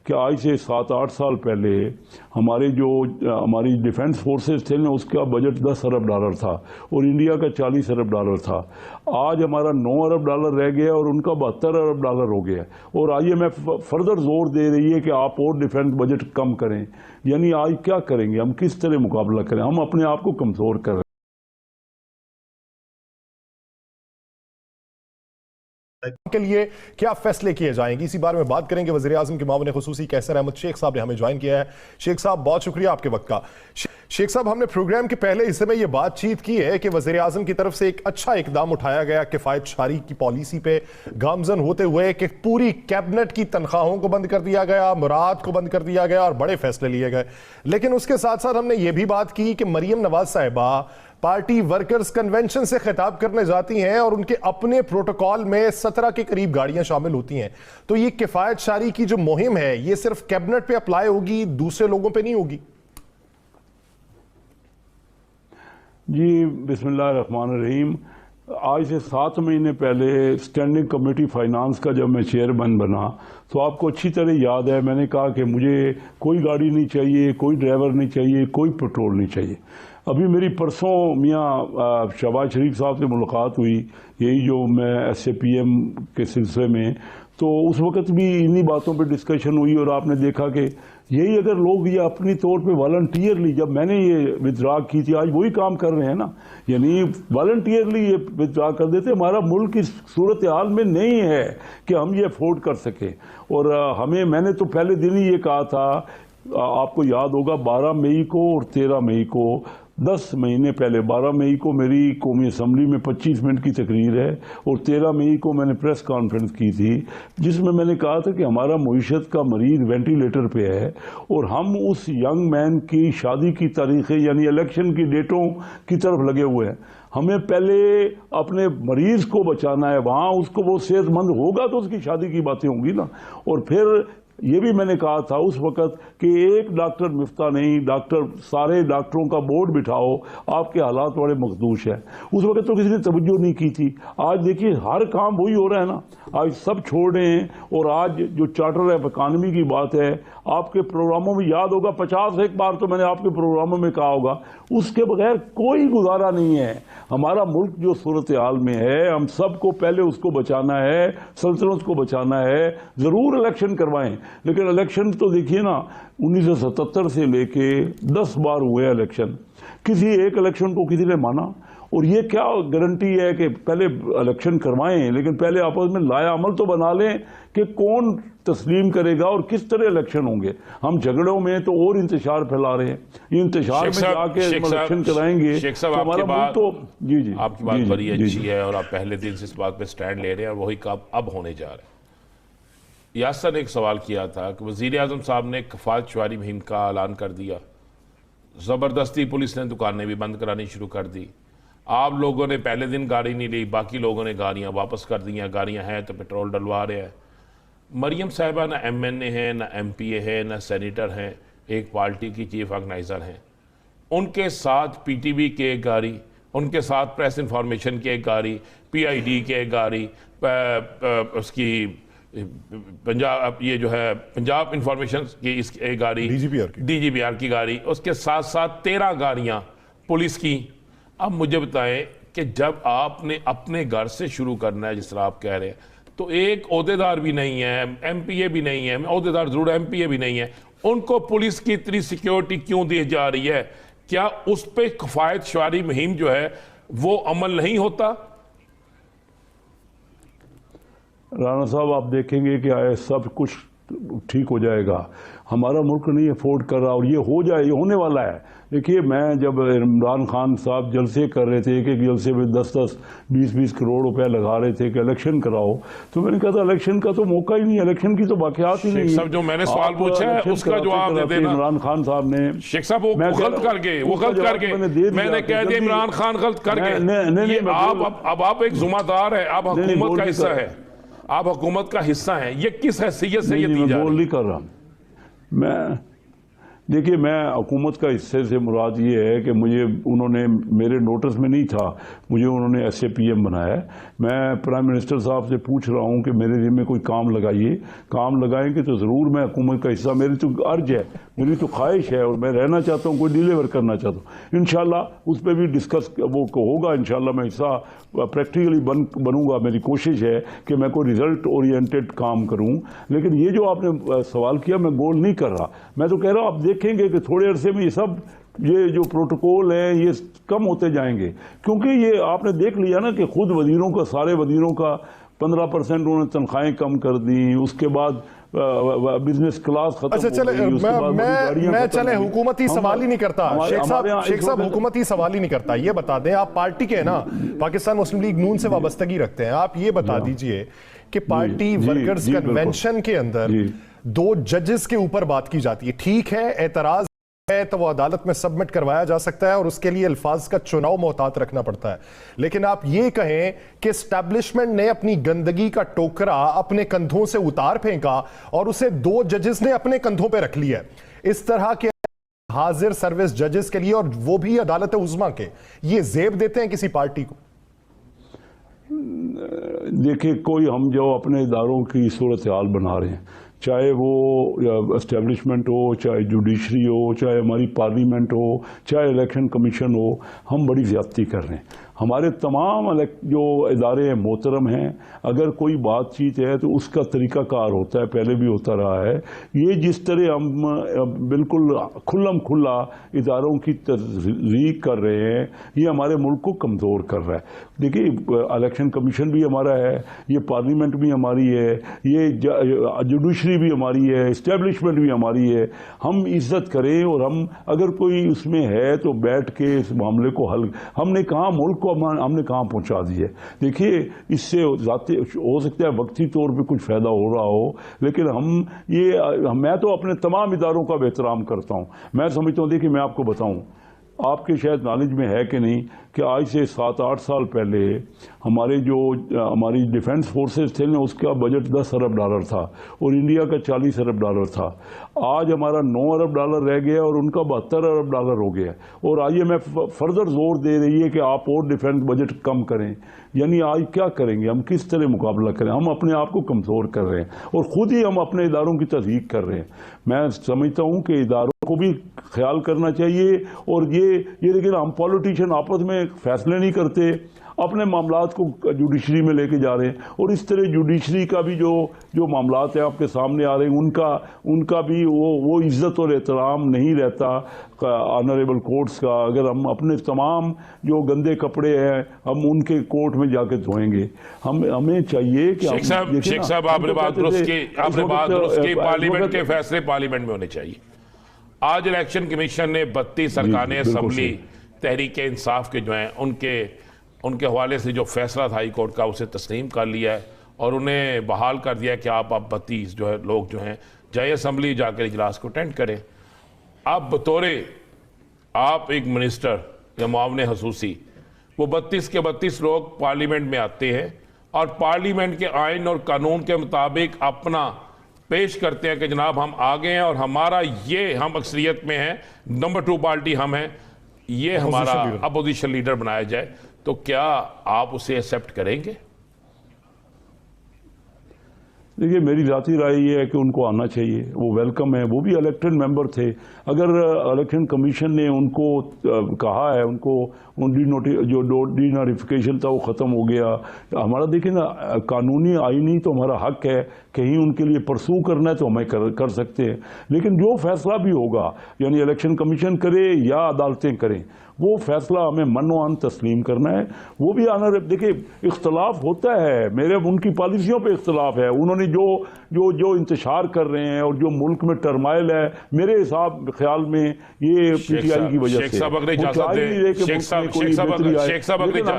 कि आज से 7-8 साल पहले हमारी डिफेंस फोर्सेस थे ना, उसका बजट 10 अरब डॉलर था और इंडिया का 40 अरब डॉलर था। आज हमारा 9 अरब डॉलर रह गया और उनका 72 अरब डॉलर हो गया और IMF फर्दर जोर दे रही है कि आप और डिफेंस बजट कम करें। यानी आज क्या करेंगे हम, किस तरह मुकाबला करें? हम अपने आप को कमज़ोर कर रहे हैं। के लिए क्या फैसले किए जाएंगे, इसी बारे में बात करेंगे। वज़ीर आज़म के मामले खुसूसी कैसर अहमद शेख साहब ने हमें ज्वाइन किया है। शेख साहब, बहुत शुक्रिया आपके वक्त का। शेख साहब, हमने प्रोग्राम के पहले हिस्से में यह बातचीत की है कि वज़ीर आज़म की तरफ से एक अच्छा इकदाम उठाया गया किफ़ायत शारी की पॉलिसी पे गामजन होते हुए कि पूरी कैबिनेट की तनख्वाहों को बंद कर दिया गया, मुराद को बंद कर दिया गया और बड़े फैसले लिए गए। लेकिन उसके साथ साथ हमने ये भी बात की कि मरियम नवाज साहिबा पार्टी वर्कर्स कन्वेंशन से खिताब करने जाती हैं और उनके अपने प्रोटोकॉल में 17 के करीब गाड़ियां शामिल होती हैं। तो ये किफायत शारी की जो मुहिम है ये सिर्फ कैबिनेट पे अप्लाई होगी, दूसरे लोगों पे नहीं होगी? जी, बिस्मिल्लाहिर्रहमानिर्रहीम। आज से 7 महीने पहले स्टैंडिंग कमेटी फाइनेंस का जब मैं चेयरमैन बना तो आपको अच्छी तरह याद है, मैंने कहा कि मुझे कोई गाड़ी नहीं चाहिए, कोई ड्राइवर नहीं चाहिए, कोई पेट्रोल नहीं चाहिए। अभी मेरी परसों मियाँ शहबाज शरीफ साहब से मुलाकात हुई, यही जो मैं SAPM के सिलसिले में, तो उस वक़्त भी इन्हीं बातों पे डिस्कशन हुई और आपने देखा कि यही अगर लोग ये अपनी तौर पे वॉलंटियरली, जब मैंने ये विथड्रा की थी, आज वही काम कर रहे हैं ना, यानी वॉलंटियरली ये विथड्रा कर देते। हमारा मुल्क इस सूरत हाल में नहीं है कि हम ये अफोर्ड कर सकें। और मैंने तो पहले दिन ही ये कहा था, आपको याद होगा 12 मई को और 13 मई को, 10 महीने पहले 12 मई को मेरी कौमी असम्बली में 25 मिनट की तकरीर है और 13 मई को मैंने प्रेस कॉन्फ्रेंस की थी जिसमें मैंने कहा था कि हमारा मईशत का मरीज वेंटिलेटर पे है और हम उस यंग मैन की शादी की तारीखें यानी इलेक्शन की डेटों की तरफ लगे हुए हैं। हमें पहले अपने मरीज को बचाना है, वहाँ उसको वो सेहतमंद होगा तो उसकी शादी की बातें होंगी ना। और फिर ये भी मैंने कहा था उस वक़्त कि एक डॉक्टर मिफ्ता नहीं, सारे डॉक्टरों का बोर्ड बिठाओ, आपके हालात बड़े मखदूश है। उस वक़्त तो किसी ने तवज्जो नहीं की थी। आज देखिए हर काम वही हो रहा है ना, आज सब छोड़ रहे हैं। और आज जो चार्टर ऑफ इकानमी की बात है, आपके प्रोग्रामों में याद होगा 50 बार तो मैंने आपके प्रोग्रामों में कहा होगा, उसके बगैर कोई गुजारा नहीं है। हमारा मुल्क जो सूरत हाल में है, हम सबको पहले उसको बचाना है, सल्तनत को बचाना है। ज़रूर इलेक्शन करवाएं, लेकिन इलेक्शन तो देखिए ना 1977 से लेके 10 बार हुए इलेक्शन, किसी एक इलेक्शन को किसी ने माना? और ये क्या गारंटी है कि पहले इलेक्शन करवाएं, लेकिन पहले आपस में लाया अमल तो बना लें कि कौन तस्लीम करेगा और किस तरह इलेक्शन होंगे। हम झगड़ों में तो और इंतशार फैला रहे हैं, इंतशार में जाके इलेक्शन कराएंगे तो हमारा मुल्क तो जी आपकी बात बड़ी अच्छी है और आप पहले दिन से इस बात पे स्टैंड ले रहे हैं और वही काम अब होने जा रहा है। यासर ने एक सवाल किया था कि वज़ीर आज़म साहब ने किफ़ायत शुमारी मुहिम का ऐलान कर दिया, ज़बरदस्ती पुलिस ने दुकानें भी बंद करानी शुरू कर दी। आप लोगों ने पहले दिन गाड़ी नहीं ली, बाकी लोगों ने गाड़ियां वापस कर दी हैं, गाड़ियां हैं तो पेट्रोल डलवा रहे हैं। मरियम साहिबा ना MNA है, ना MPA है, ना सेनेटर हैं, एक पार्टी की चीफ ऑर्गेनाइज़र हैं। उनके साथ PTV की एक गाड़ी, उनके साथ प्रेस इंफॉर्मेशन की एक गाड़ी, PID की एक गाड़ी, उसकी पंजाब ये जो है पंजाब इंफॉर्मेशन की इस एक गाड़ी, DGPR की गाड़ी, उसके साथ साथ 13 गाड़ियां पुलिस की। अब मुझे बताएं कि जब आपने अपने घर से शुरू करना है जिस तरह आप कह रहे हैं, तो एक ओहदेदार भी नहीं है, MPA भी नहीं है, ओहदेदार जरूर MPA भी नहीं है, उनको पुलिस की इतनी सिक्योरिटी क्यों दी जा रही है? क्या उस पर किफ़ायत शुमारी मुहिम जो है वो अमल नहीं होता? राना साहब, आप देखेंगे कि सब कुछ ठीक हो जाएगा। हमारा मुल्क नहीं अफोर्ड कर रहा और ये हो जाए, ये होने वाला है। देखिए, मैं जब इमरान खान साहब जलसे कर रहे थे, एक जलसे में 10-10, 20-20 करोड़ रुपए लगा रहे थे कि इलेक्शन कराओ, तो मैंने कहा था इलेक्शन का तो मौका ही नहीं, इलेक्शन की तो बाक़ियात ही नहीं है। जो मैंने सवाल पूछा है उसका जवाब दे देना। इमरान खान साहब ने, शेख साहब वो गलत करके मैंने कह दिया इमरान खान गलत करके। अब आप एक जुम्मेदार है, आप हुकूमत का हिस्सा है, आप हुकूमत का हिस्सा हैं, ये किस हैसियत से ये दी जा रही है? बोल नहीं कर रहा देखिए, मैं हुकूमत का हिस्से से मुराद ये है कि मुझे उन्होंने मेरे नोटिस में नहीं था, मुझे उन्होंने SAPM बनाया है। मैं प्राइम मिनिस्टर साहब से पूछ रहा हूँ कि मेरे जिम्मे कोई काम लगाइए, काम लगाएंगे तो ज़रूर मैं हुकूमत का हिस्सा, मेरी तो अर्ज है, मेरी तो ख्वाहिश है और मैं रहना चाहता हूँ, कोई डिलीवर करना चाहता हूँ। इंशाल्लाह उस पर भी डिस्कस वो होगा, इंशाल्लाह मैं हिस्सा प्रैक्टिकली बनूंगा। मेरी कोशिश है कि मैं कोई रिजल्ट ओरिएंटेड काम करूं। लेकिन ये जो आपने सवाल किया, मैं गोल नहीं कर रहा, मैं तो कह रहा हूं आप देखेंगे कि थोड़े अरसे में ये सब ये जो प्रोटोकॉल है ये कम होते जाएंगे, क्योंकि ये आपने देख लिया ना कि खुद वजीरों का, सारे वजीरों का 15% उन्होंने तनख्वाहें कम कर दी, उसके बाद बिजनेस क्लास खत्म अच्छा, चले मैं चले हुकूमती सवाल ही नहीं करता। शेख साहब हुकूमती सवाल ही नहीं करता। ये बता दें, आप पार्टी के ना पाकिस्तान मुस्लिम लीग नून से वाबस्तगी रखते हैं, आप ये बता दीजिए कि पार्टी वर्कर्स कन्वेंशन के अंदर 2 जजेस के ऊपर बात की जाती है। ठीक है, एतराज है तो वो अदालत में सबमिट करवाया जा सकता है और उसके लिए अल्फाज का चुनाव मोहतात रखना पड़ता है। लेकिन आप ये कहें कि एस्टैब्लिशमेंट ने अपनी गंदगी का टोकरा अपने कंधों से उतार फेंका और उसे 2 जजेस ने अपने कंधों पे रख लिया, इस तरह के हाजिर सर्विस जजेस के लिए, और वो भी अदालत उज़्मा के, ये जेब देते हैं किसी पार्टी को? देखिए, कोई हम जो अपने इदारों की सूरत हाल बना रहे हैं, चाहे वो एस्टेब्लिशमेंट हो, चाहे जुडिशरी हो, चाहे हमारी पार्लियामेंट हो, चाहे इलेक्शन कमीशन हो, हम बड़ी ज़्यादती कर रहे हैं। हमारे तमाम जो इदारे हैं मोहतरम हैं, अगर कोई बातचीत है तो उसका तरीक़ाकार होता है, पहले भी होता रहा है। ये जिस तरह हम बिल्कुल खुल्लम खुल्ला इदारों की तज़रीक कर रहे हैं, ये हमारे मुल्क को कमज़ोर कर रहा है। देखिए, इलेक्शन कमीशन भी हमारा है, ये पार्लियामेंट भी हमारी है, ये जुडिशरी भी हमारी है, इस्टेब्लिशमेंट भी हमारी है। हम इज़्ज़त करें और हम अगर कोई उसमें है तो बैठ के इस मामले को हल, हमने कहाँ मुल्क को हमने कहाँ पहुंचा दी है। देखिए, इससे हो सकता है वक्ती तौर पे कुछ फ़ायदा हो रहा हो, लेकिन मैं तो अपने तमाम इदारों का एहतराम करता हूँ। मैं समझता हूँ, देखिए मैं आपको बताऊँ, आपके शायद नॉलेज में है कि नहीं, कि आज से 7-8 साल पहले हमारी डिफेंस फोर्सेस थे ना, उसका बजट $10 अरब था और इंडिया का $40 अरब था। आज हमारा $9 अरब रह गया और उनका $72 अरब हो गया। और IMF फर्दर जोर दे रही है कि आप और डिफेंस बजट कम करें। यानी आज क्या करेंगे हम, किस तरह मुकाबला करें? हम अपने आप को कमज़ोर कर रहे हैं और ख़ुद ही हम अपने इदारों की तज़हीक कर रहे हैं। मैं समझता हूँ कि इदारों को भी ख्याल करना चाहिए। और ये लेकिन हम पॉलिटिशियन आपस में फैसले नहीं करते, अपने मामलात को जुडिशरी में लेके जा रहे हैं। और इस तरह जुडिशरी का भी जो मामलात हैं आपके सामने आ रहे हैं, उनका भी वो इज़्ज़त और एहतराम नहीं रहता ऑनरेबल कोर्ट्स का। अगर हम अपने तमाम जो गंदे कपड़े हैं हम उनके कोर्ट में जाके धोएंगे, हमें चाहिए कि शेख साहब आपने बात दुरुस्त की, पार्लियामेंट के फैसले पार्लियामेंट में होने चाहिए। आज इलेक्शन कमीशन ने 32 अरकान असम्बली तहरीक इंसाफ के जो हैं उनके हवाले से जो फैसला था हाई कोर्ट का, उसे तस्लीम कर लिया है और उन्हें बहाल कर दिया कि आप 32 जो है लोग जो हैं जाए असम्बली जाकर इजलास को अटेंड करें। अब बतौरे आप एक मिनिस्टर या मुआवन खसूसी, वो 32 के 32 लोग पार्लियामेंट में आते हैं और पार्लियामेंट के आइन और कानून के मुताबिक अपना पेश करते हैं कि जनाब हम आ गए हैं और हमारा ये, हम अक्सरियत में हैं, नंबर 2 पार्टी हम हैं, ये हमारा अपोजिशन लीडर बनाया जाए, तो क्या आप उसे एक्सेप्ट करेंगे? देखिए, मेरी जाती राय ये है कि उनको आना चाहिए, वो वेलकम है, वो भी इलेक्टेड मेंबर थे। अगर इलेक्शन कमीशन ने उनको कहा है, उनको जो डीनोटिफिकेशन था वो ख़त्म हो गया, हमारा देखिए ना कानूनी आईनी तो हमारा हक है, कहीं उनके लिए परसू करना है तो हमें कर सकते हैं। लेकिन जो फैसला भी होगा, यानी इलेक्शन कमीशन करे या अदालतें करें, वो फैसला हमें मनोआन तस्लीम करना है। वो भी आना, देखिए इख्तलाफ होता है, मेरे उनकी पॉलिसियों पे इख्तलाफ है, उन्होंने जो इंतशार कर रहे हैं और जो मुल्क में टर्माइल है, मेरे हिसाब ख्याल में ये PTI की वजह से।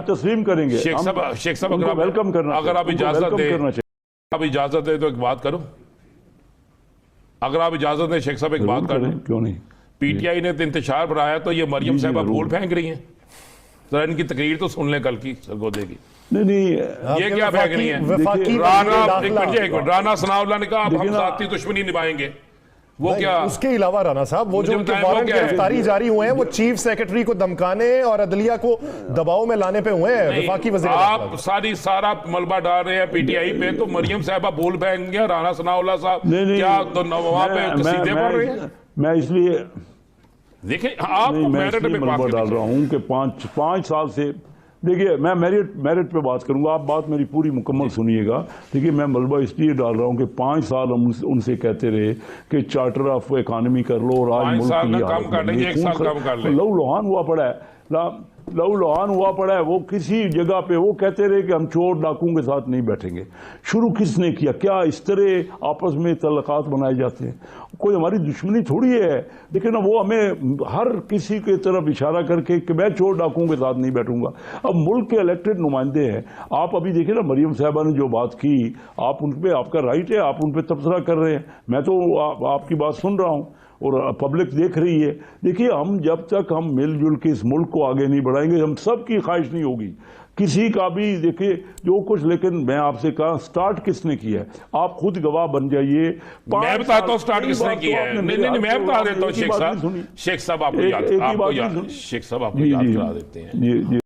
तस्लीम करेंगे, शेख साहब वेलकम करना, अगर आप इजाजत दे तो एक बात करो, अगर आप इजाजत दें शेख साहब एक बात करें। क्यों नहीं? PTI ने तो इंतशार बढ़ाया, तो ये मरियम साहबा फूल फेंक रही हैं। जरा इनकी तकरीर तो सुन लें कल की सरगोदे की। नहीं, ये क्या फेंक रही है? राना सनाउल्लाह ने कहा अब हम साथी दुश्मनी निभाएंगे, वो क्या उसके अलावा राना साहब वो जो मुझे उनके बताएं, वो वारंट क्या है? गिरफ्तारी जारी हुए हैं वो चीफ सेक्रेटरी को धमकाने और अदलिया को दबाव में लाने पे हुए हैं नहीं, वफाकी वज़ीर आप सारा मलबा डाल रहे हैं पीटीआई पे, तो मरियम साहबा बोल पाएंगे, राना सनाउल्लाह साहब नहीं, क्या तो वहां पे कसीदे पढ़ रहे हैं? मैं इसलिए देखिए आपको मैं मेरिट इसलिए पे बात मलबा डाल करनी रहा हूं कि पाँच साल से, देखिए मैं मेरिट पे बात करूंगा, आप बात मेरी पूरी मुकम्मल सुनिएगा। देखिए मैं मलबा इसलिए डाल रहा हूं कि 5 साल हम उनसे कहते रहे कि चार्टर ऑफ इकॉनमी कर लो और आज 5 मुल्क साल की ना हालत कम कर बन लेंगे, गई। 1 साल कम कर ले। लहू लुहान हुआ पड़ा है, लहू लुहान हुआ पड़ा है। वो किसी जगह पे वो कहते रहे कि हम चोर डाकुओं के साथ नहीं बैठेंगे। शुरू किसने किया? क्या इस तरह आपस में तल्लकात बनाए जाते हैं? कोई हमारी दुश्मनी थोड़ी है, लेकिन वो हमें हर किसी की तरफ इशारा करके कि मैं चोर डाकुओं के साथ नहीं बैठूंगा। अब मुल्क के इलेक्टेड नुमाइंदे हैं। आप अभी देखिए ना, मरियम साहबा ने जो बात की, आप उन पर, आपका राइट है, आप उन पर तबसरा कर रहे हैं, मैं तो आपकी बात सुन रहा हूं और पब्लिक देख रही है। देखिए हम जब तक हम मिलजुल के इस मुल्क को आगे नहीं बढ़ाएंगे, हम सब की ख्वाहिश नहीं होगी किसी का भी, देखिए जो कुछ। लेकिन मैं आपसे कहा, स्टार्ट किसने किया है? आप खुद गवाह बन जाइए। मैं बताता हूँ स्टार्ट किसने किया है। नहीं, मैं बता देता हूँ शेख साहब, आपको याद करा देते हैं। जी।